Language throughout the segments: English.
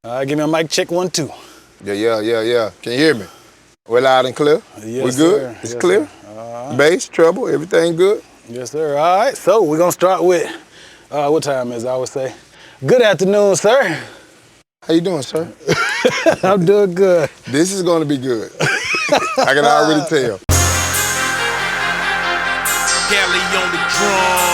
Give me a mic check 1, 2. Yeah. Can you hear me? We're loud and clear? Yes, we good? Sir. It's yes, clear? Bass, treble, everything good? Yes, sir. All right, so we're going to start with, what time is it, I would say? Good afternoon, sir. How you doing, sir? I'm doing good. This is going to be good. I can already tell. Galley on the drum.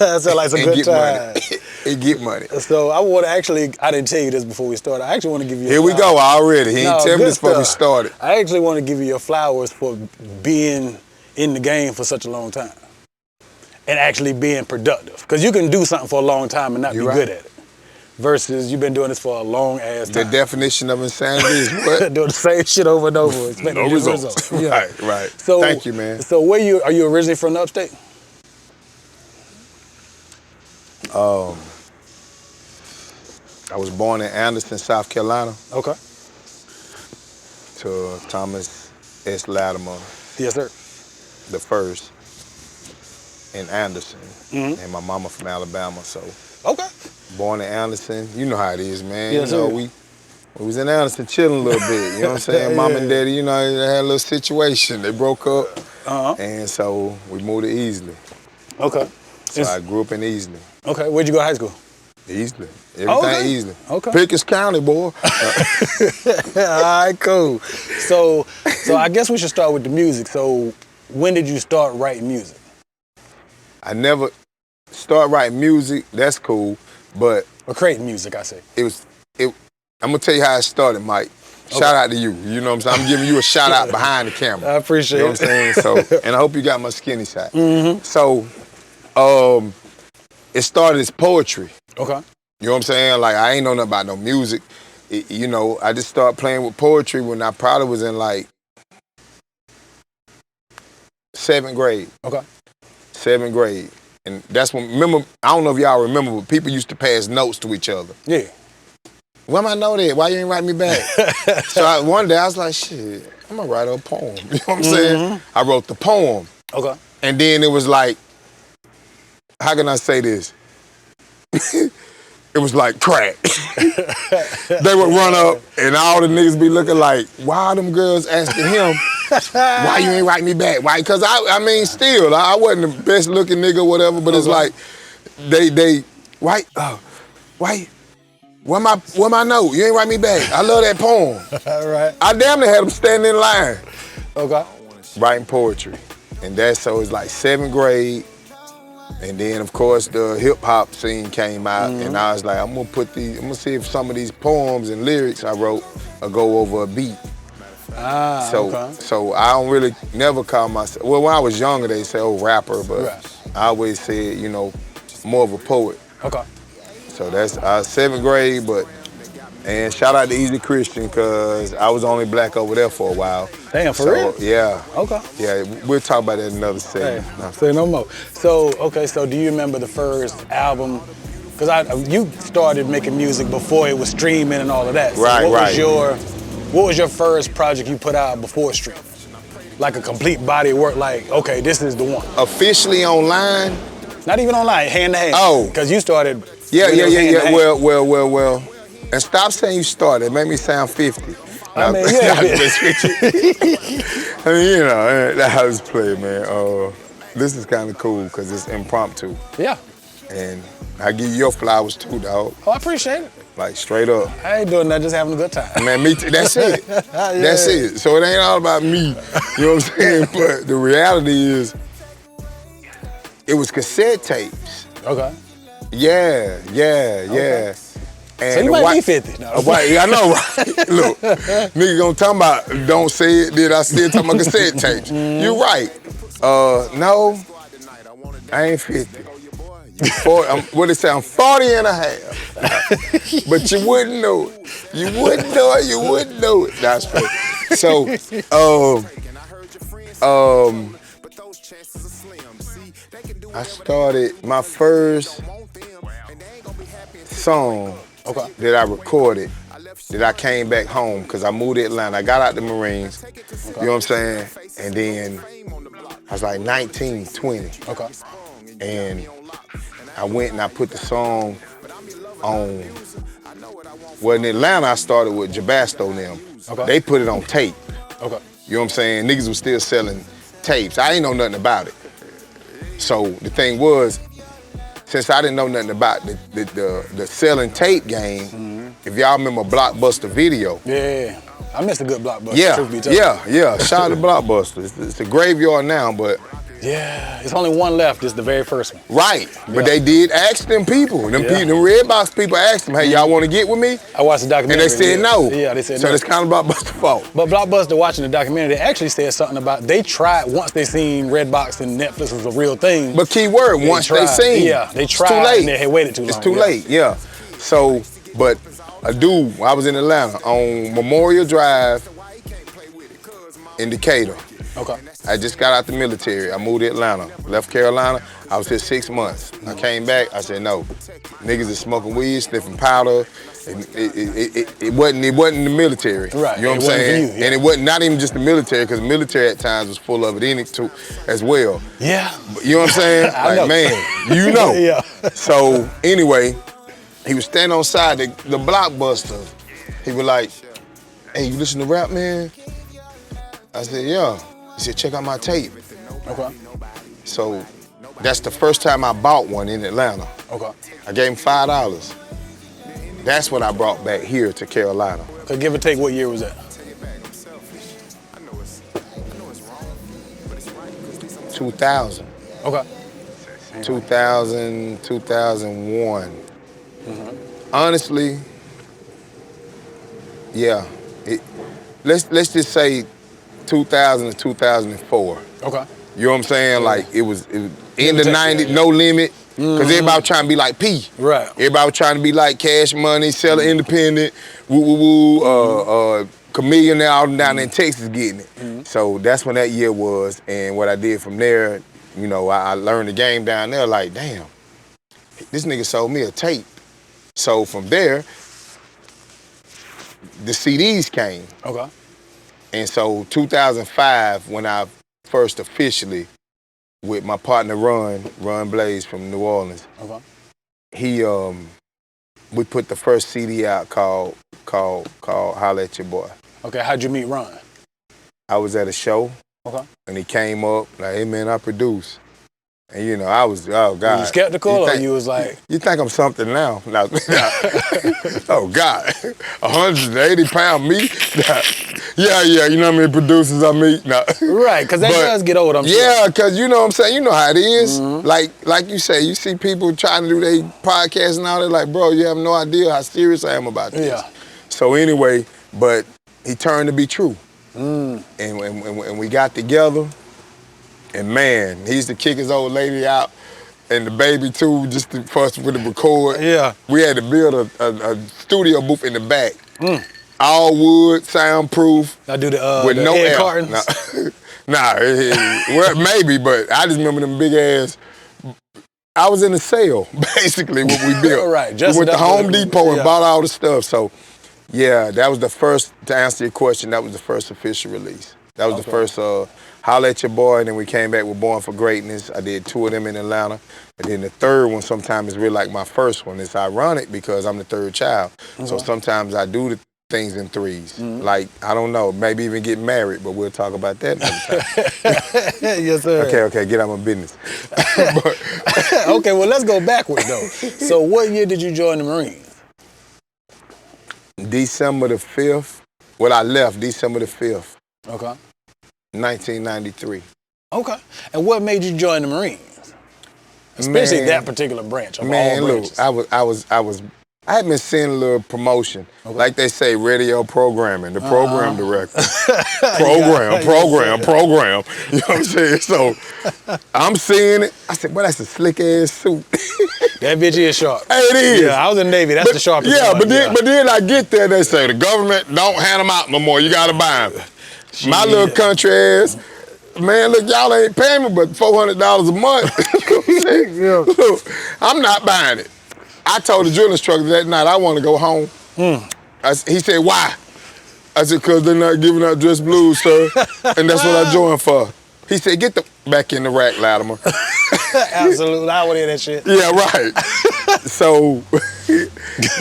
That sounds like a good time. It get money. So I want to actually, I didn't tell you this before we started. I actually want to give you Here we go already. He ain't tell me this before we started. I actually want to give you your flowers for being in the game for such a long time. And actually being productive. Because you can do something for a long time and not be good at it. Versus you've been doing this for a long ass time. The definition of insanity is what? Doing the same shit over and over. No results. Yeah. Right. So, thank you, man. So are you originally from the upstate? I was born in Anderson, South Carolina. Okay. To Thomas S. Latimer. Yes, sir. The first in Anderson. And my mama from Alabama, so. Okay. Born in Anderson. You know how it is, man. Yes, you know, sir. we was in Anderson chilling a little bit, you know what I'm saying? Mom and daddy, you know, they had a little situation. They broke up. And so we moved to Easley. Okay. So I grew up in Easley. Okay, where'd you go to high school? Easley. Everything Easley. Okay. Pickens County, boy. All right, cool. So I guess we should start with the music. So when did you start writing music? I never start writing music. That's cool, but or creating music, I say. I'm gonna tell you how it started, Mike. Shout out to you. You know what I'm saying? I'm giving you a shout out behind the camera. I appreciate it. You know what I'm saying? So, and I hope you got my skinny side. So, it started as poetry. Okay. You know what I'm saying? Like, I ain't know nothing about no music. You know, I just started playing with poetry when I probably was in like 7th grade. Okay. 7th grade. And that's when, remember, I don't know if y'all remember, but people used to pass notes to each other. Yeah. Why am I know that? Why you ain't write me back? So one day I was like, shit, I'm gonna write a poem. You know what I'm saying? I wrote the poem. Okay. And then it was like, how can I say this? It was like crack. They would run up and all the niggas be looking like, why are them girls asking him, why you ain't write me back? Why? Cause I mean, still, I wasn't the best looking nigga or whatever, but it's like, where my note? You ain't write me back. I love that poem. All right. I damn near had them standing in line. Okay. Writing poetry. And so it's like 7th grade. And then, of course, the hip-hop scene came out, and I was like, I'm gonna see if some of these poems and lyrics I wrote will go over a beat. So I don't really never call myself, well, when I was younger, they say, oh, rapper, but I always said, you know, more of a poet. Okay. So that's 7th grade, and shout out to Easy Christian, because I was only black over there for a while. Damn, for real? Yeah. Okay. Yeah, we'll talk about that in another segment. Hey, say no more. So do you remember the first album? Because you started making music before it was streaming and all of that. So what was your first project you put out before streaming? Like a complete body of work, like, okay, this is the one. Officially online? Not even online, hand to hand. Oh. Because you started. Yeah. Well. And stop saying you started. It made me sound 50. I mean, yeah. I mean, you know, that's how it's played, man. This is kind of cool because it's impromptu. Yeah. And I give you your flowers too, dog. Oh, I appreciate it. Like, straight up. I ain't doing that, just having a good time. Man, me too. That's it. That's it. So it ain't all about me. You know what I'm saying? But the reality is, it was cassette tapes. Okay. Yeah. Okay. And so you might be 50. No. I know, right? Look, nigga gonna talk about, don't say it, did I still talk about cassette tapes? You right. No, I ain't 50. What it say, I'm 40 and a half. But you wouldn't know it. You wouldn't know it. That's right. So, I started my first song that I recorded that I came back home because I moved to Atlanta. I got out the Marines, you know what I'm saying? And then I was like 19, 20. Okay. And I went and I put the song on, well, in Atlanta, I started with Jabasto and them. Okay. They put it on tape. Okay. You know what I'm saying? Niggas was still selling tapes. I ain't know nothing about it. So the thing was, since I didn't know nothing about the selling tape game, if y'all remember Blockbuster Video. Yeah, I missed a good Blockbuster. Yeah. Shout out to Blockbuster. It's a graveyard now, but. Yeah, it's only one left. It's the very first one. Right, but they did ask them people. Them Redbox people asked them, hey, y'all want to get with me? I watched the documentary. And they said no. Yeah, they said so no. So it's kind of Blockbuster's fault. But Blockbuster, watching the documentary, they actually said something about, they tried once they seen Redbox and Netflix was a real thing. But key word, once they seen. Yeah, they tried. It's too late. And they had waited too long. It's too late, yeah. So, but a dude, I was in Atlanta on Memorial Drive in Decatur. Okay. I just got out the military. I moved to Atlanta, left Carolina. I was here 6 months. I came back, I said, no. Niggas is smoking weed, sniffing powder. And it wasn't the military. Right. You know what I'm saying? And it wasn't not even just the military, because the military at times was full of it in it too, as well. Yeah. You know what I'm saying? I like, know. man, you know. Yeah. So anyway, he was standing on side the Blockbuster. He was like, hey, you listen to rap, man? I said, yeah. He said, check out my tape. Okay. So that's the first time I bought one in Atlanta. Okay. I gave him $5. That's what I brought back here to Carolina. So give or take, what year was that? 2000. Okay. 2000, 2001. Honestly, yeah. Let's just say 2000 to 2004. Okay. You know what I'm saying? Like it was in the 90s, No Limit. Because everybody was trying to be like P. Right. Everybody was trying to be like Cash Money, Seller Independent, Chameleon, all them down there in Texas getting it. So that's when that year was. And what I did from there, you know, I learned the game down there like, damn, this nigga sold me a tape. So from there, the CDs came. Okay. And so 2005, when I first officially, with my partner Ron Blaze from New Orleans, we put the first CD out called Holla at Your Boy. Okay, how'd you meet Ron? I was at a show, and he came up like, hey man, I produce. And you know, I was, oh God. Were you skeptical or you was like? You think I'm something now? No. Oh God, 180-pound meat? Yeah, you know how many producers I meet? No. Right, because that does get old, I'm sure. Yeah, because you know what I'm saying, you know how it is. Like you say, you see people trying to do their podcast and all that, like, bro, you have no idea how serious I am about this. Yeah. So anyway, but he turned to be true. And we got together. And man, he used to kick his old lady out and the baby too, just for us to record. Yeah. We had to build a studio booth in the back. All wood, soundproof. I do the with no air air. cartons. Well, maybe, but I just remember them big ass. I was in a sale, basically, what we built. Right. We went to Home Depot and bought all the stuff. So, yeah, that was the first, to answer your question, that was the first official release. That was the first Holla at Your Boy, and then we came back with Born for Greatness. I did 2 of them in Atlanta. And then the third one sometimes is really like my first one. It's ironic because I'm the third child. So sometimes I do the things in 3s. Like, I don't know, maybe even get married, but we'll talk about that another time. Yes, sir. Okay, get out of my business. Okay, well, let's go backwards, though. So what year did you join the Marines? December the 5th. Well, I left December the 5th. Okay. 1993. Okay. And what made you join the Marines? Especially that particular branch of all branches. Look, I had been seeing a little promotion. Like they say, radio programming, the program director. program. You know what I'm saying? So I'm seeing it. I said, well, that's a slick ass suit. That bitch is sharp. Hey, it is. Yeah, I was in the Navy. That's the sharpest one. But then I get there, they say, the government don't hand them out no more. You got to buy them. My little country ass, man, look, y'all ain't paying me but $400 a month. Look, I'm not buying it. I told the drill instructor that night I want to go home. He said, why? I said, because they're not giving out dress blues, sir. And that's what I joined for. He said, get the back in the rack, Latimer. Absolutely. I want to hear that shit. Yeah, right. So,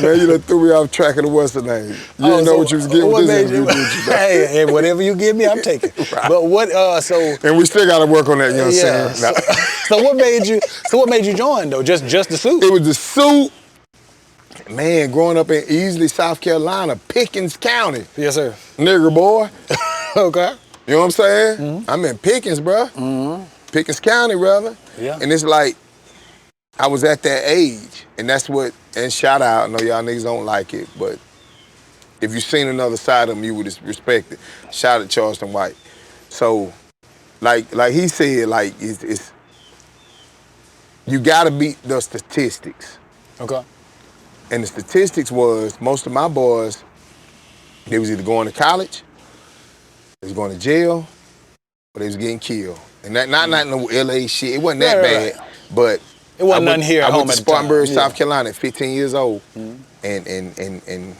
man, you done threw me off track of the what's the name. You didn't know what you was getting with this interview, did you? Hey, whatever you give me, I'm taking. Right. But what, And we still got to work on that, you know what I'm saying? So what made you join, though? Just the suit? It was the suit. Man, growing up in Easley, South Carolina, Pickens County. Yes, sir. Nigger boy. Okay. You know what I'm saying? Mm-hmm. I'm in Pickens, bro. Mm-hmm. Pickens County, rather. Yeah. And it's like, I was at that age, and that's what, and shout out, I know y'all niggas don't like it, but if you seen another side of them, you would respect it. Shout out Charleston White. So, like he said, like, it's you gotta beat the statistics. Okay. And the statistics was, most of my boys, they was either going to college, they was going to jail, or they was getting killed. And that not no LA shit. It wasn't that bad, but it wasn't nothing here at home. I went to Spartanburg, South Carolina at 15 years old. Mm-hmm. And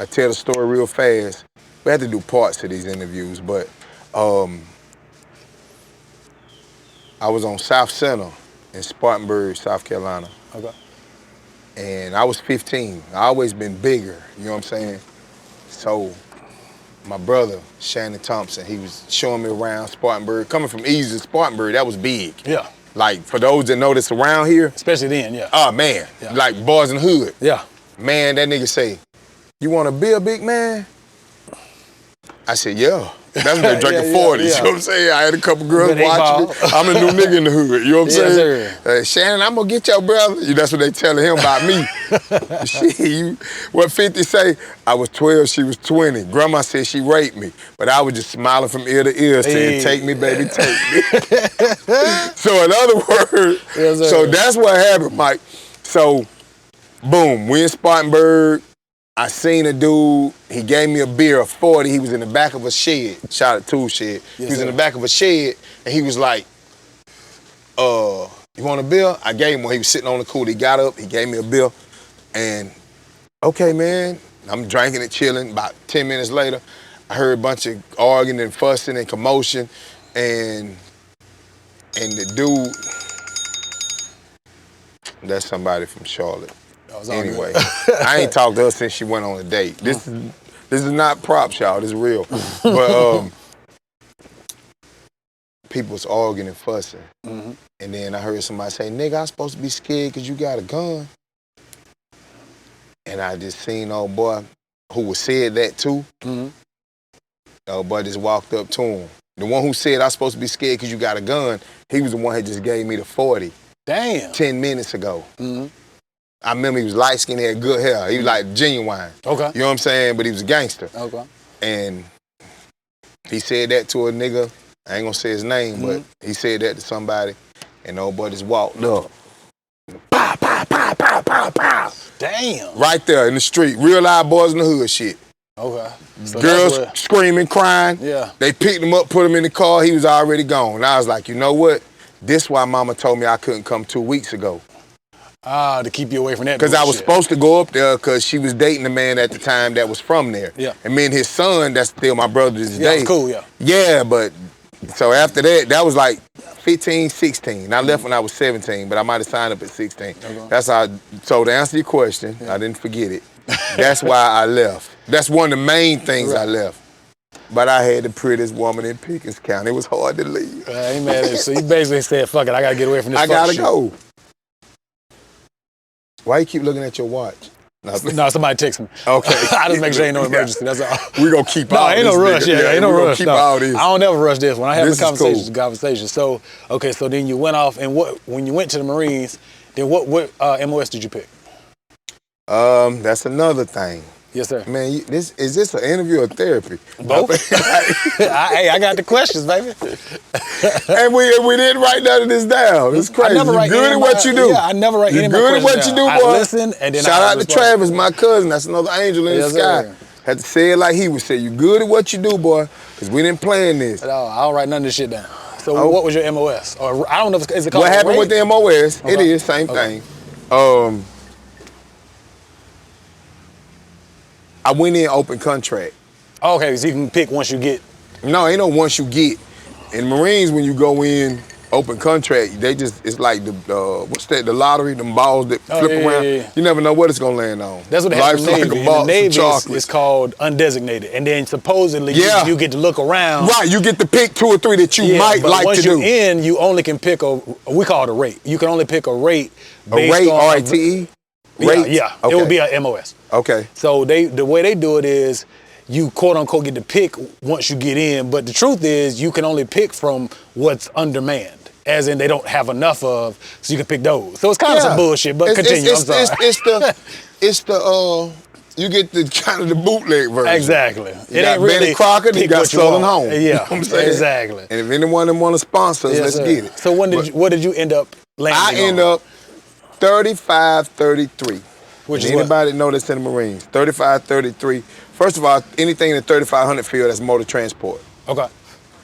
I tell the story real fast. We had to do parts of these interviews, but I was on South Center in Spartanburg, South Carolina. Okay. And I was 15. I always been bigger, you know what I'm saying? So my brother, Shannon Thompson, he was showing me around Spartanburg. Coming from East to Spartanburg, that was big. Yeah. Like, for those that know this around here. Especially then, yeah. Oh, man. Yeah. Like Boys in the Hood. Yeah. Man, that nigga say, you want to be a big man? I said, yeah. That's when they drinking 40s, you know what I'm saying? I had a couple girls watching me. I'm a new nigga in the hood, you know what I'm saying? Shannon, I'm gonna get your brother. That's what they telling him about me. Shit, what 50 say? I was 12, she was 20. Grandma said she raped me, but I was just smiling from ear to ear saying, take me, baby, take me. So in other words, so that's what happened, Mike. So, boom, we in Spartanburg. I seen a dude, he gave me a beer, a 40, he was in the back of a shed, shout out Tool Shed. He was in the back of a shed, and he was like, you want a beer? I gave him one, he was sitting on the cooler, he got up, he gave me a beer, and okay, man, I'm drinking it, chilling. About 10 minutes later, I heard a bunch of arguing and fussing and commotion, and the dude, that's somebody from Charlotte. Anyway, I ain't talked to her since she went on a date. This is not props, y'all. This is real. But people was arguing and fussing. Mm-hmm. And then I heard somebody say, nigga, I'm supposed to be scared because you got a gun. And I just seen old boy who was said that too. Mm-hmm. Old boy just walked up to him. The one who said I supposed to be scared because you got a gun, he was the one that just gave me the 40. Damn. 10 minutes ago. Mm-hmm. I remember he was light-skinned, he had good hair. He was like genuine. Okay. You know what I'm saying? But he was a gangster. Okay. And he said that to a nigga. I ain't gonna say his name, but he said that to somebody. And the old boy just walked up. Pow, pow, pow, pow, pow, pow. Damn. Right there in the street. Real live Boys in the Hood shit. Okay. So girls screaming, crying. Yeah. They picked him up, put him in the car. He was already gone. And I was like, you know what? This why mama told me I couldn't come 2 weeks ago. To keep you away from that. Because I was supposed to go up there because she was dating a man at the time that was from there. Yeah. And me and his son, that's still my brother to this day. That's cool, yeah. Yeah, but so after that, that was like 15, 16. I left when I was 17, but I might have signed up at 16. Okay. That's how, so to answer your question, I didn't forget it. That's why I left. That's one of the main things I left. But I had the prettiest woman in Pickens County. It was hard to leave. I ain't mad at you. So you basically said, fuck it, I gotta get away from this. I gotta go. Why you keep looking at your watch? No, somebody text me. Okay. I just make sure ain't no emergency. That's all. We gonna keep all this. No, ain't no rush. Yeah, ain't no rush. Keep all this. I don't ever rush this. When I have this a conversation, cool. it's a conversation. So, okay, so then you went off, and when you went to the Marines, then what MOS did you pick? That's another thing. Yes, sir. Man, is this an interview or therapy? Both. Hey, I got the questions, baby. And we didn't write none of this down. It's crazy. You good at what you do. Yeah, I never write any of my questions down. You good at what you do, boy. I listen, and then Shout out to Travis, my cousin. That's another angel in the sky. Sir. Had to say it like he would say. You good at what you do, boy, because we didn't plan this. No, I don't write none of this shit down. So what was your MOS? Or I don't know if it's called what happened with the MOS, it is, same thing. I went in open contract. Okay, so you can pick once you get. No, ain't no once you get. In Marines, when you go in open contract, they just, it's like the what's that, the lottery, them balls that flip around. Yeah. You never know what it's gonna land on. That's what it has in the Navy. Like a box in the Navy, of it's called undesignated. And then supposedly you get to look around. Right, you get to pick 2 or 3 that you might like to do. Once you're in, you only can pick we call it a rate. You can only pick a rate based on... R-A-T-E? Rate? Yeah, okay. It would be a MOS. Okay. So the way they do it is, you quote unquote get to pick once you get in, but the truth is you can only pick from what's undermanned. As in they don't have enough of, so you can pick those. So it's kind of some bullshit, but continue, I'm sorry. It's the you get the kind of the bootleg version. Exactly. You got Betty Crocker, you got Southern Home. Yeah, you know what I'm saying? Exactly. And if anyone of them want to sponsor us, let's get it. So what did you end up landing I end up 35-33. Which is anybody know that's in the Marines, 35-33. First of all, anything in the 3500 field, that's motor transport. Okay.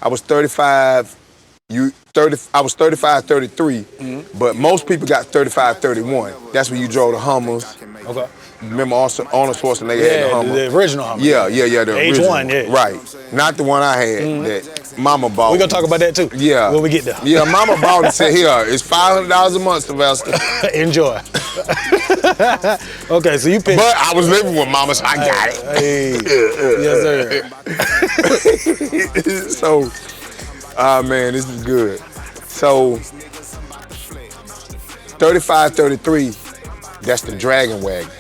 I was 35-33, but most people got 35-31. That's when you drove the Hummers. Okay. Remember also Arnold Schwarzenegger had the Hummer? The original Hummer. Yeah, the original. H1, yeah. Right. Not the one I had that Mama bought. We're gonna talk about that too. Yeah. When we get there. Yeah, Mama bought it and said, here, it's $500 a month, Sylvester. Enjoy. Okay, so you picked. But I was living with Mama, so I got it. Hey. Yes, sir. So, man, this is good. So, 35-33, that's the Dragon Wagon.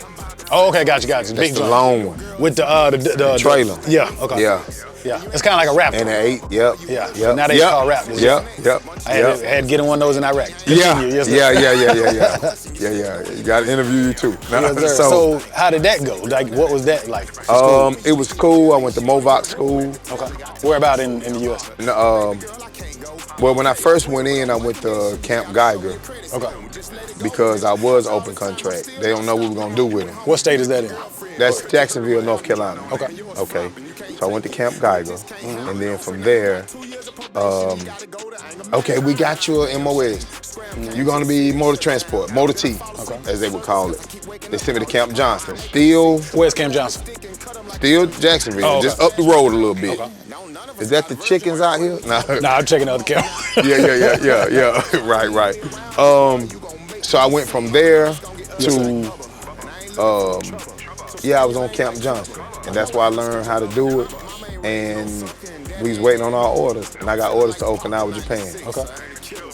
Oh, okay, got you. That's Big the long one. With the trailer. Yeah, okay. Yeah. Yeah, it's kind of like a Raptor. And the 8, yep. Yeah, now they call Raptors. Yep. I had getting one of those in Iraq. Yeah. You got to interview you too. Yes, so how did that go? Like, what was that like? It was cool. I went to Movac school. Okay. Where about in the U.S.? Well, when I first went in, I went to Camp Geiger. Okay. Because I was open contract. They don't know what we're gonna do with him. What state is that in? That's Jacksonville, North Carolina. Okay. Okay. So I went to Camp Geiger, and then from there, okay, we got your MOS. You're gonna be motor transport, motor T, as they would call it. They sent me to Camp Johnson. Where's Camp Johnson? Still Jacksonville, just up the road a little bit. Okay. Is that the chickens out here? Nah, I'm checking out the camera. yeah. Right. So I went from there to, I was on Camp Johnson, and that's where I learned how to do it. And we was waiting on our orders, and I got orders to Okinawa, Japan. Okay.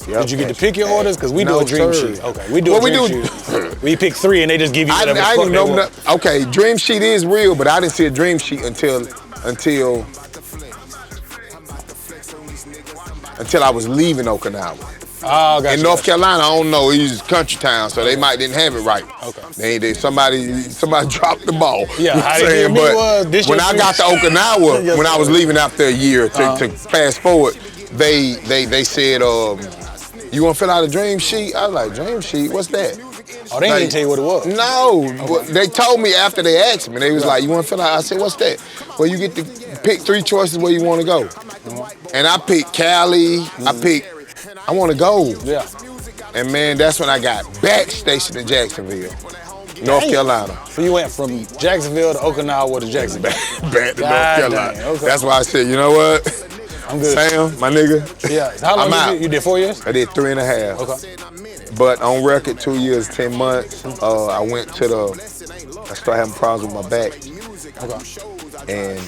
Yep. Did you get to pick your orders? Because we do a dream sheet. Okay, we do a dream sheet. We pick 3 and they just give you whatever I didn't know. Okay, dream sheet is real, but I didn't see a dream sheet until I was leaving Okinawa. Oh, gotcha. In North Carolina, I don't know. It's country town, so they didn't have it right. Okay. Somebody dropped the ball. Yeah, you know how they but when I got to Okinawa, yes, when I was leaving after a year, to fast forward, they said, you want to fill out a dream sheet? I was like, dream sheet? What's that? Oh, they didn't tell you what it was? No. Okay. They told me after they asked me. They was like, you want to fill out? I said, what's that? Well, you get to pick 3 choices where you want to go. And I picked Cali. I want to go. Yeah. And man, that's when I got back stationed in Jacksonville, North Carolina. So you went from Jacksonville to Okinawa to Jacksonville. Back to North Carolina. Okay. That's why I said, you know what? I'm good. Sam, my nigga. Yeah. How long did you did 4 years? I did 3.5. Okay. But on record, 2 years, 10 months. I went to I started having problems with my back. Okay. And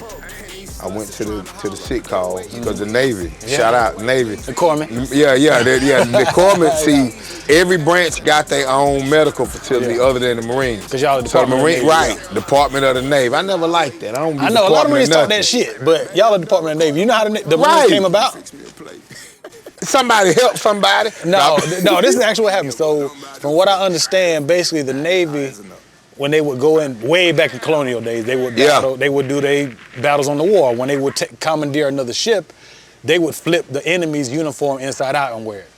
I went to the sick call because the Navy. Shout out Navy. The Corpsman. Yeah. The Corpsman. See, every branch got their own medical facility other than the Marines. Because y'all the Department of the Navy. Right, Department of the Navy. I never liked that. I know a lot of Marines talk that shit, but y'all are Department of the Navy. You know how the Marines came about? Somebody help somebody. No, this is actually what happened. So, from what I understand, basically the Navy, when they would go in way back in colonial days, they would battle, they would do their battles on the war. When they would commandeer another ship, they would flip the enemy's uniform inside out and wear it.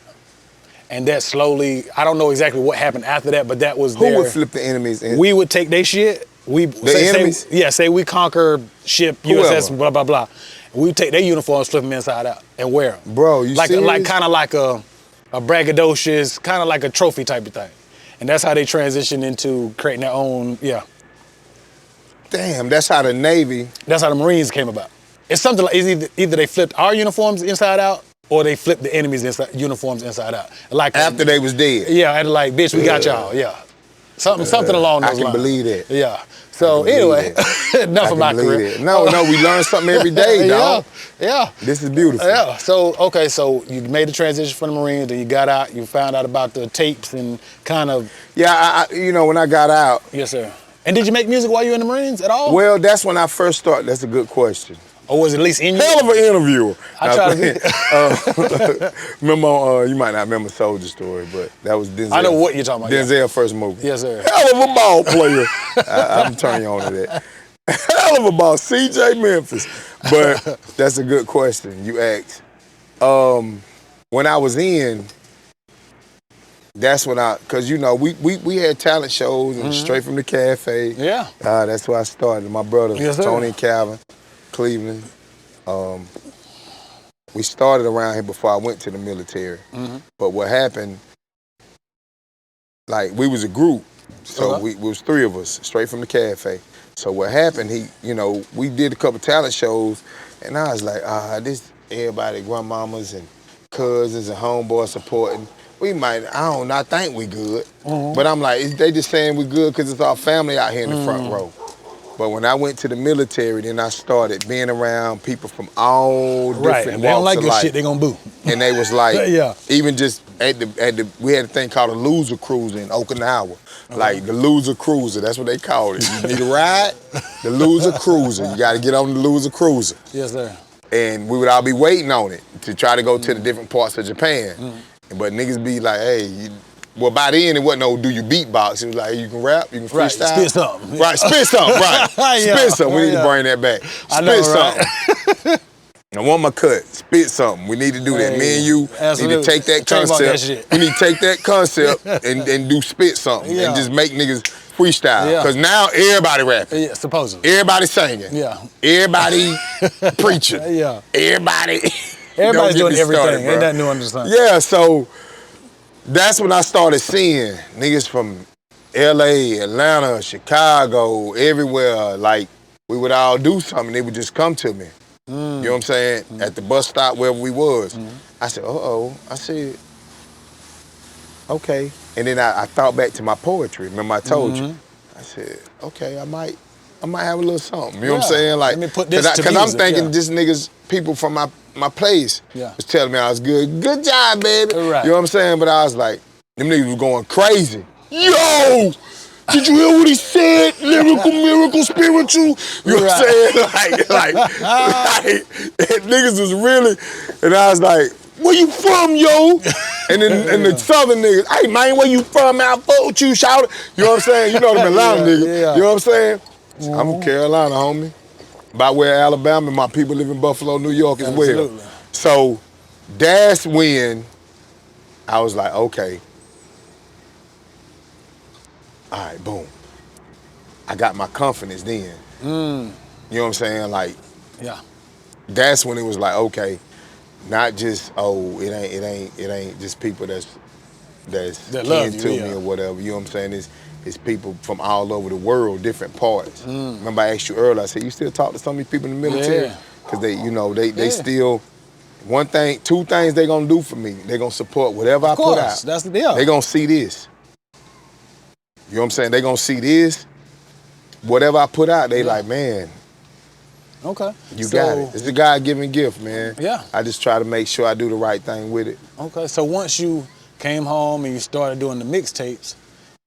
And that slowly, I don't know exactly what happened after that, but that was Who would flip the enemies in? We would take their shit. Enemies? Say we conquer ship USS blah blah blah. We take their uniforms, flip them inside out, and wear them. Bro, you serious? Kind of like a braggadocious, kind of like a trophy type of thing. And that's how they transitioned into creating their own, Damn, that's how the Navy. That's how the Marines came about. It's something like either they flipped our uniforms inside out or they flipped the enemy's uniforms inside out. Like After they was dead. Yeah, and like, bitch, we got y'all. Yeah, something along those lines. I can believe that. Yeah. So anyway, enough of my career. No, we learn something every day, dog. Yeah. This is beautiful. Yeah. So okay, so you made the transition from the Marines, and you got out. You found out about the tapes and kind of. Yeah, when I got out. Yes, sir. And did you make music while you were in the Marines at all? Well, that's when I first started. That's a good question. Or was it at least in you? Hell of an interviewer. I tried to remember, you might not remember Soldier Story, but that was Denzel. I know what you're talking about. Denzel's first movie. Yes, sir. Hell of a ball player. I'm turning you on to that. Hell of a ball, CJ Memphis. But that's a good question you asked. When I was in, that's when cause we had talent shows and straight from the cafe. Yeah. That's where I started. My brothers, yes, Tony and Calvin, Cleveland. We started around here before I went to the military. But what happened, like we was a group, so we was 3 of us, straight from the cafe. So what happened, we did a couple talent shows, and I was like, this everybody, grandmamas and cousins and homeboys supporting. We might, I think we good. But I'm like, they just saying we good because it's our family out here in the front row. But when I went to the military, then I started being around people from all different walks of life. They don't like your shit, they gonna boo. And they was like, even just we had a thing called a loser cruiser in Okinawa. Like the loser cruiser, that's what they called it. You need a ride? The loser cruiser. You gotta get on the loser cruiser. Yes, sir. And we would all be waiting on it to try to go to the different parts of Japan. But niggas be like, hey, well, by then it wasn't no do you beatbox. It was like, hey, you can rap, you can freestyle. Right, spit something. Right, spit something, right. Spit something, we need to bring that back. Spit something. I want my cut, spit something. We need to do that. Me and you need to take that concept. We need to take that concept and do spit something and just make niggas freestyle. Because now everybody rapping. Yeah, supposedly. Everybody singing. Yeah. Everybody preaching. Yeah. Everybody's doing everything. Ain't that new under the sun? Yeah, so that's when I started seeing niggas from LA, Atlanta, Chicago, everywhere. Like, we would all do something, they would just come to me. You know what I'm saying? At the bus stop, wherever we was. I said, I said, okay. And then I thought back to my poetry. Remember I told you? I said, okay, I might have a little something. You know what I'm saying? Like, let me put this to music. I'm thinking this niggas, people from my place was telling me I was good. Good job, baby. Right. You know what I'm saying? But I was like, them niggas was going crazy. Yo! Did you hear what he said? Lyrical, miracle, spiritual. You know what I'm saying? Like, niggas was really, and I was like, where you from, yo? And then the southern niggas, hey man, where you from, man? I fuck with you, shout it. You know what I'm saying? You know them Atlanta niggas. You know what I'm saying? I'm from Carolina, homie. By where Alabama, and my people live in Buffalo, New York as well. So that's when I was like, okay. All right, boom. I got my confidence then. You know what I'm saying? Like, that's when it was like, okay, not just, it ain't just people that's kin to me or whatever. You know what I'm saying? It's people from all over the world, different parts. Remember I asked you earlier, I said, you still talk to some of these people in the military? Because they still, two things they gonna do for me. They gonna support whatever I put out. That's the deal. They gonna see this. You know what I'm saying? They gonna see this. Whatever I put out, they like, man. Okay. You got it. It's a God-given gift, man. Yeah. I just try to make sure I do the right thing with it. Okay. So once you came home and you started doing the mixtapes,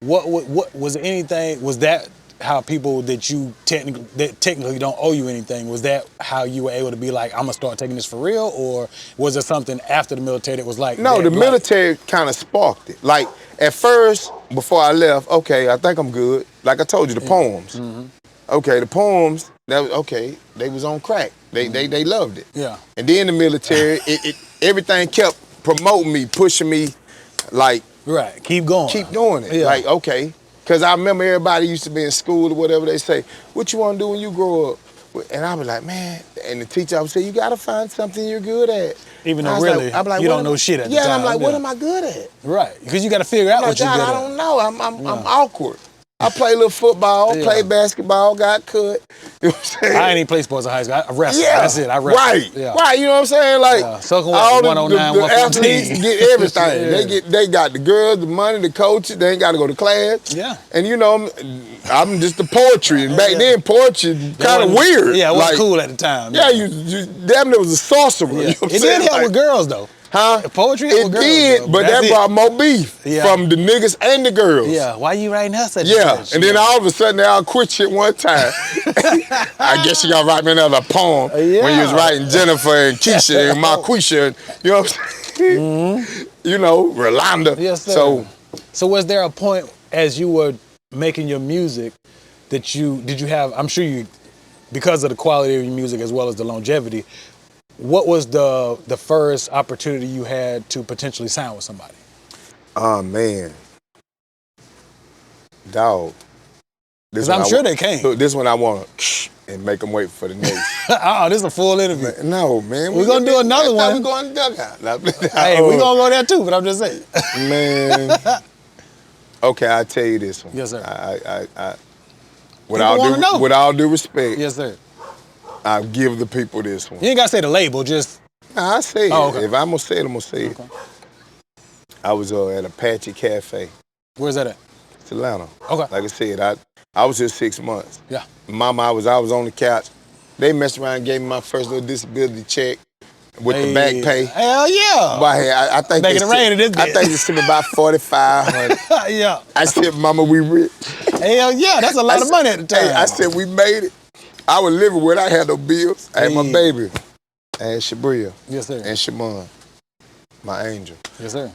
what was there anything? Was that how people that you technically don't owe you anything? Was that how you were able to be like, I'm gonna start taking this for real, or was there something after the military that was like? No, the military kind of sparked it. Like at first, before I left, okay, I think I'm good. Like I told you, the poems. Okay, the poems. That was okay. They was on crack. They loved it. Yeah. And then the military, everything kept promoting me, pushing me, like. Right. Keep going. Keep doing it. Like okay. Because I remember everybody used to be in school or whatever, they say, what you want to do when you grow up? And I was like, man, and the teacher would say, you got to find something you're good at. Even though really, you don't know shit at the time. Yeah, and I'm like, what am I good at? Right, because you got to figure out what you're good at. I don't know, I'm awkward. I played a little football, played basketball, got cut. You know what I'm saying? I ain't even play sports in high school. I wrestled. Yeah, That's it. I wrestled. Right, right. You know what I'm saying? Like Sucking all the 109, athletes get everything. They got the girls, the money, the coaches. They ain't got to go to class. Yeah. And you know, I'm just the poetry. And back then, poetry kind of weird. Yeah, it wasn't cool at the time. Yeah, you damn near was a sorcerer. Yeah. You know what I'm it saying? did help with girls though. Huh? Poetry helped with girls. It did, but that brought more beef from the niggas and the girls. Yeah, why you writing her such and then all of a sudden they all quit shit one time. I guess you gotta write me another poem when you was writing Jennifer and Keisha and Marquisha and, you know what I'm saying? You know, Rolanda. Yes, sir. So was there a point as you were making your music that did you have, I'm sure you, because of the quality of your music as well as the longevity, what was the first opportunity you had to potentially sign with somebody? Oh, man. Dog. Because I'm sure they came. Look, this one I want to and make them wait for the next. This is a full interview. No, man. We're going to do another one. We're going to dugout. Hey, we're going to go there too, but I'm just saying. Man. Okay, I'll tell you this one. Yes, sir. With all due respect. Yes, sir. I'll give the people this one. You ain't got to say the label, just... Nah, I say it. Okay. If I'm going to say it, I'm going to say it. I was at Apache Cafe. Where's that at? It's Atlanta. Okay. Like I said, I was here 6 months. Yeah. Mama, I was on the couch. They messed around and gave me my first little disability check with the back pay. Hell yeah. But hey, I think Making it rain in this bitch. I think it's about $4,500. Yeah. I said, Mama, we rich. Hell yeah, that's a lot of money at the time. Hey, I said, we made it. I was living with, I had no bills. I had my baby. I had Shabria. Yes, sir. And Shimon, my angel. Yes, sir.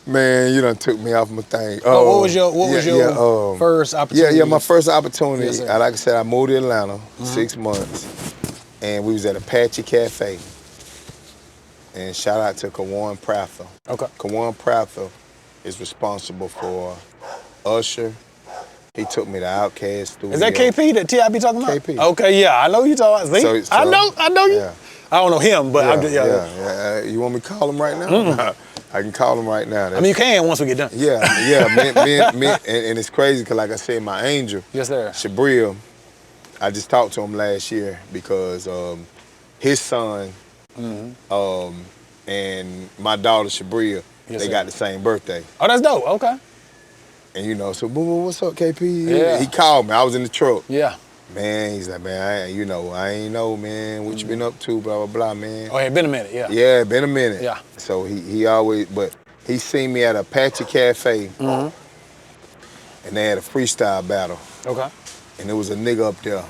Man, you done took me off my thing. What was your first opportunity? Yeah, my first opportunity. Yes, like I said, I moved to Atlanta 6 months, and we was at Apache Cafe. And shout out to Kawan Prather. Okay. Kawan Prather is responsible for Usher. He took me to Outkast studio. Is that KP that T.I. be talking about? KP. Okay, yeah, I know you talking about. See, I know you. Yeah. I don't know him, but I'm just, You want me to call him right now? I can call him right now. I mean, you can once we get done. Yeah, and it's crazy because, like I said, my angel, yes, sir, Shabril, I just talked to him last year because his son and my daughter Shabril, they got the same birthday. Oh, that's dope. Okay. And you know, so what's up, KP? Yeah. He called me. I was in the truck. Yeah. Man, he's like, man, I ain't know, man, what you been up to, blah, blah, blah, man. Oh, it been a minute, yeah. Yeah, been a minute. Yeah. So he always, but he seen me at Apache Cafe, and they had a freestyle battle. Okay. And there was a nigga up there,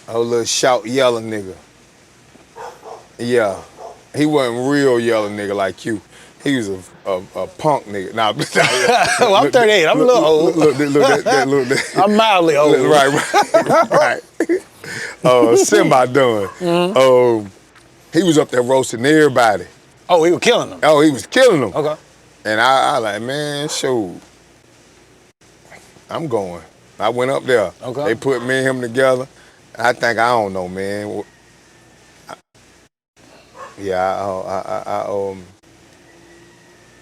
a little shout yelling nigga. Yeah, he wasn't real yelling nigga like you. He was a punk nigga. Nah, well, I'm 38. I'm a little old. Look, that. I'm mildly old. Right. Semi-done. He was up there roasting everybody. Oh, he was killing them? Oh, he was killing them. Okay. And I like, man, shoot, I'm going. I went up there. Okay. They put me and him together. I don't know, man.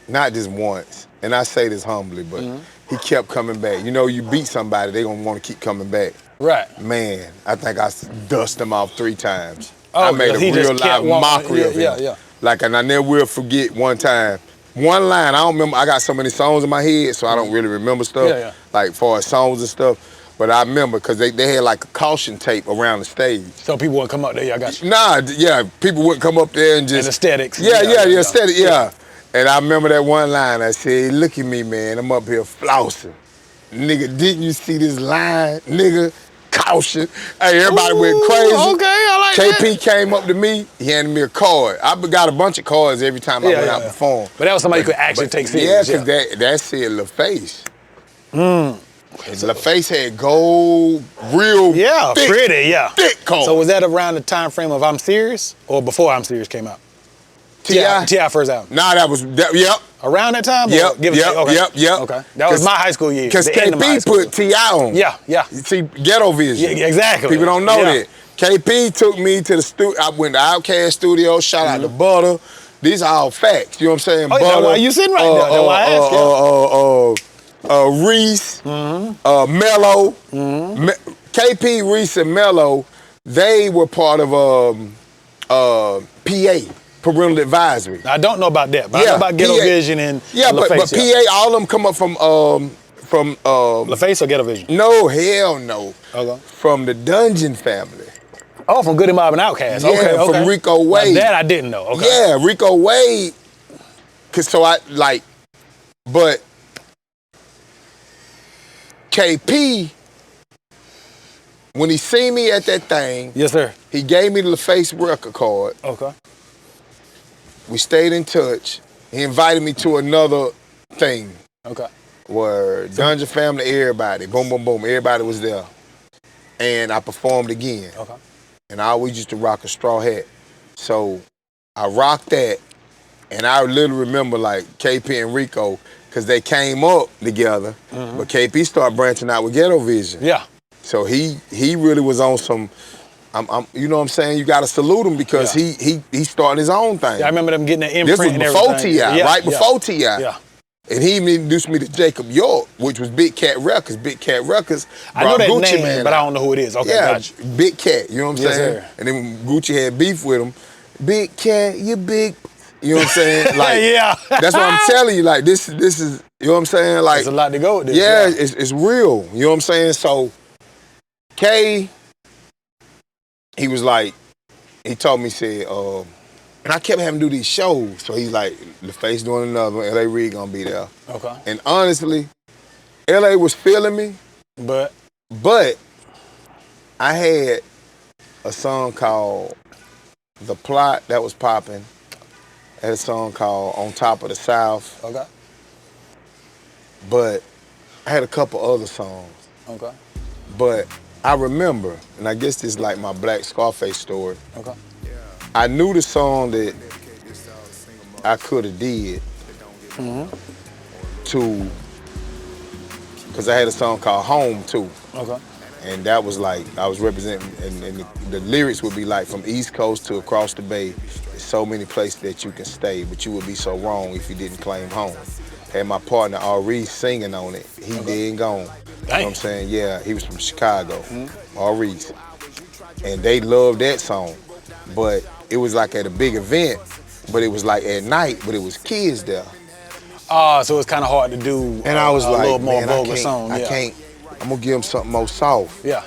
Not just once, and I say this humbly, but he kept coming back. You know, you beat somebody, they gonna want to keep coming back. Right. Man, I think I dusted him off 3 times. Oh, I made a real live mockery of him. Yeah. Like, and I never will forget one time, one line, I don't remember, I got so many songs in my head, so I don't really remember stuff, like far as songs and stuff. But I remember, because they had like a caution tape around the stage. So people wouldn't come up there, I got you. Nah, yeah, people wouldn't come up there and just. And aesthetics. Yeah, aesthetic, yeah. And I remember that one line, I said, look at me, man, I'm up here flossing. Nigga, didn't you see this line? Nigga, caution. Hey, everybody went crazy. Okay, I like KP came up to me, he handed me a card. I got a bunch of cards every time I went out and performed. But that was somebody you could actually take serious. Yeah, because that said LaFace. LaFace had gold, real thick cards. So was that around the time frame of I'm Serious or before I'm Serious came out? T.I. first album. Nah, yep. Around that time? Yep. Okay. That was my high school years. Because KP put T.I. on. Yeah. You see, Ghetto Vision. Yeah, exactly. People don't know that. KP took me to the studio. I went to Outkast studio, shout out to Butter, These are all facts. You know what I'm saying? Oh, that's why you sitting right there. That's why I asked you. Reese, Mello, KP, Reese, and Mello. They were part of PA, Parental Advisory. I don't know about that, but I know about Ghetto Vision and but PA, all of them come up from LaFace or Ghetto Vision? No, hell no. Okay. From the Dungeon family. Oh, from Goody Mob and Outkast. Yeah, Okay. from Rico Wade. Now that I didn't know. Okay. Yeah, Rico Wade. But KP, when he seen me at that thing, yes, sir. He gave me the LaFace record card. Okay. We stayed in touch. He invited me to another thing. Okay. Where Dungeon family, everybody, boom, boom, boom, everybody was there. And I performed again. Okay. And I always used to rock a straw hat. So I rocked that, and I literally remember like KP and Rico, because they came up together, but KP started branching out with Ghetto Vision. Yeah. So he really was on some, you know what I'm saying? You gotta salute him because he started his own thing. Yeah, I remember them getting the imprint This was before T.I., right before T.I. Yeah. And he even introduced me to Jacob York, which was Big Cat Records. Big Cat Records I know that Gucci name, Man but out. I don't know who it is. Okay, yeah, gotcha. Big Cat, you know what I'm saying? Sir. And then when Gucci had beef with him, Big Cat, you big, you know what I'm saying? Like, yeah. That's what I'm telling you. Like, this is, you know what I'm saying? Like, there's a lot to go with this. Yeah, it's real. You know what I'm saying? So, K, he was like, he told me, he said, and I kept having to do these shows. So he's like, LaFace doing another one, L.A. Reid gonna be there. Okay. And honestly, L.A. was feeling me. But I had a song called The Plot that was popping. I had a song called On Top of the South. Okay. But I had a couple other songs. Okay. But I remember, and I guess this is like my Black Scarface story. Okay. I knew the song that I could have did because I had a song called Home too. Okay. And that was like, I was representing, and the lyrics would be like, from East Coast to across the Bay, there's so many places that you can stay, but you would be so wrong if you didn't claim home. Had my partner, Ari, singing on it. He dead and gone. You know what I'm saying? Yeah, he was from Chicago, Ari. And they loved that song. But it was like at a big event, but it was like at night, but it was kids there. So it's kind of hard to do and I was a like, little more man, vulgar song. I can't, I'm gonna give him something more soft. Yeah.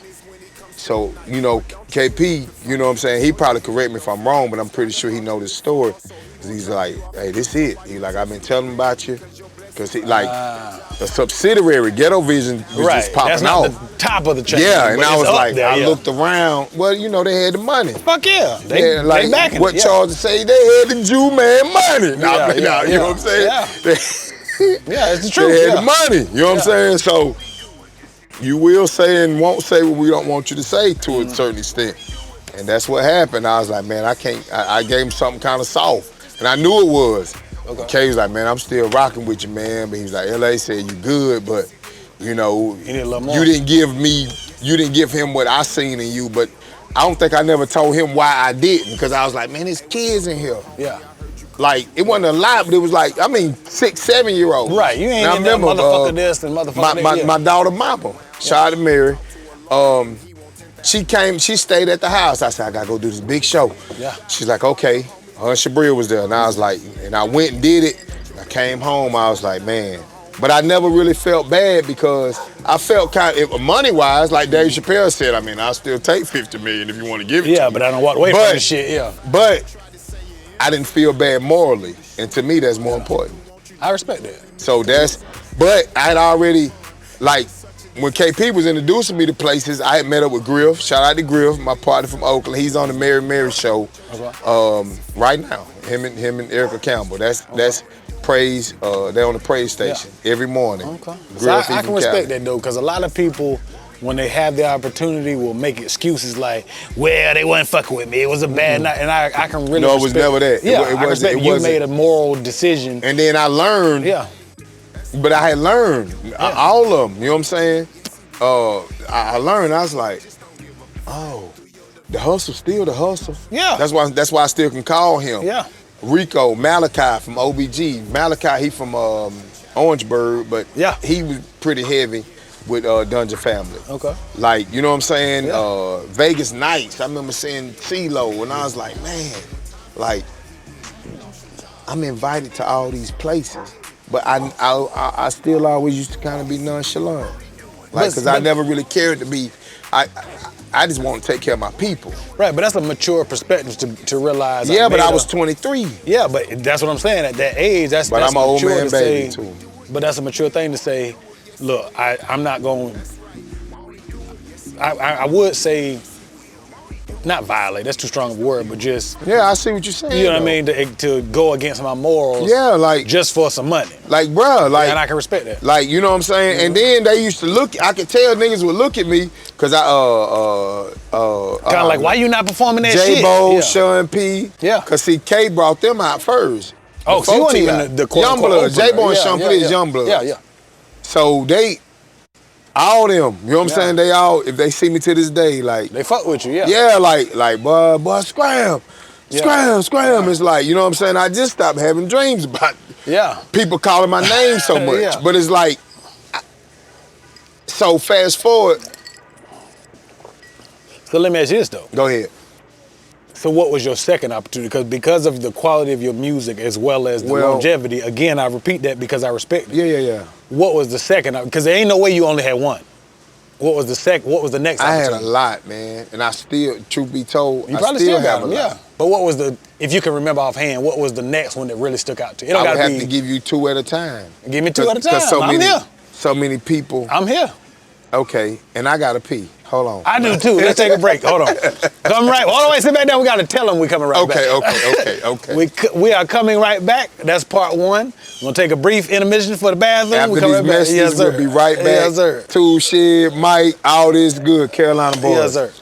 So, you know, KP, you know what I'm saying, he probably correct me if I'm wrong, but I'm pretty sure he know this story. Cause he's like, hey, this it. He's like, I've been telling him about you. Cause he like, a subsidiary, Ghetto Vision was just popping That's not off. the top of the chain. Yeah, and I was like, there, I looked around, well, you know, they had the money. Fuck yeah. They backing what it, Charles say, they had the Jew man money. You know what I'm saying? Yeah, it's the truth. They had the money, you know what I'm saying? So, you will say and won't say what we don't want you to say to a certain extent. And that's what happened. I was like, man, I can't, I gave him something kind of soft. And I knew it was. Okay. Kay was like, man, I'm still rocking with you, man. But he was like, L.A. said you good, but you know, you didn't give him what I seen in you. But I don't think I never told him why I didn't, because I was like, man, there's kids in here. Yeah. Like, it wasn't a lot, but it was like, I mean, 6, 7-year-olds. Right, you ain't in there, motherfucker this and motherfucker that. My daughter, Mama, shout out to Mary. She stayed at the house. I said, I gotta go do this big show. Yeah. She's like, okay. Her and Shabril was there, and I was like, and I went and did it. I came home, I was like, man. But I never really felt bad because I felt kind of, money-wise, like Dave Chappelle said, I mean, I'll still take $50 million if you want to give it to me. Yeah, but I don't walk away from this shit, yeah. But I didn't feel bad morally, and to me, that's more important. I respect that. So but I had already, like, when KP was introducing me to places, I had met up with Griff. Shout out to Griff, my partner from Oakland. He's on the Mary show right now. Him and Erica Campbell. That's praise. They're on the praise station every morning. Okay. So I can respect that though, because a lot of people, when they have the opportunity, will make excuses like, well, they wasn't fucking with me. It was a bad night, and I can really. No, it was never that. Yeah, I respect you made a moral decision. And then I learned. Yeah. But I had learned all of them. You know what I'm saying? I learned. I was like, oh, the hustle still the hustle. Yeah. That's why I still can call him. Yeah. Rico, Malachi from OBG. Malachi, he from Orangeburg, but he was pretty heavy with Dungeon Family. Okay. Like, you know what I'm saying? Yeah. Vegas Nights. I remember seeing CeeLo, and I was like, man, like, I'm invited to all these places, but I still always used to kind of be nonchalant, like, because I never really cared to be. I just want to take care of my people. Right, but that's a mature perspective to realize. Yeah, but I was 23. Yeah, but that's what I'm saying. At that age, that's I'm an old man baby too. But that's a mature thing to say. Look, I'm not going. I would say, not violate. That's too strong of a word, but just. Yeah, I see what you're saying. You know what I mean? To go against my morals. Yeah, like just for some money. Like, bruh, like. And I can respect that. Like, you know what I'm saying? Mm-hmm. And then they used to look. I could tell niggas would look at me because kind of like, why you not performing that shit? J-Bo, Sean P. Yeah. Because see, K brought them out first. Oh, so you weren't even the quote unquote Youngblood, J-Bo and Sean P is Youngblood. Yeah, yeah. So they, all them, you know what I'm saying? They all, if they see me to this day, like. They fuck with you, yeah. Yeah, like, boy, Scram. Scram. It's like, you know what I'm saying? I just stopped having dreams about people calling my name so much. But it's like, so fast forward. So let me ask you this though. Go ahead. So what was your second opportunity? Because of the quality of your music as well as the longevity, again, I repeat that because I respect it. Yeah. What was the second? Because there ain't no way you only had one. What was the second? What was the next opportunity? I had a lot, man. And I still, truth be told, you probably still have them, yeah. But what was the, if you can remember offhand, what was the next one that really stuck out to you? I would have to give you two at a time. Give me two at a time. I'm here. So many people. I'm here. Okay, and I gotta pee. Hold on. I do too. Let's take a break. Hold on. Come right. All the way, sit back down. We gotta tell them we coming right back. Okay. We are coming right back. That's part one. We're gonna take a brief intermission for the bathroom. After these messages, we'll be right back. Yes, sir. Tool Shed, Mike, all this good. Carolina boys. Yes, sir.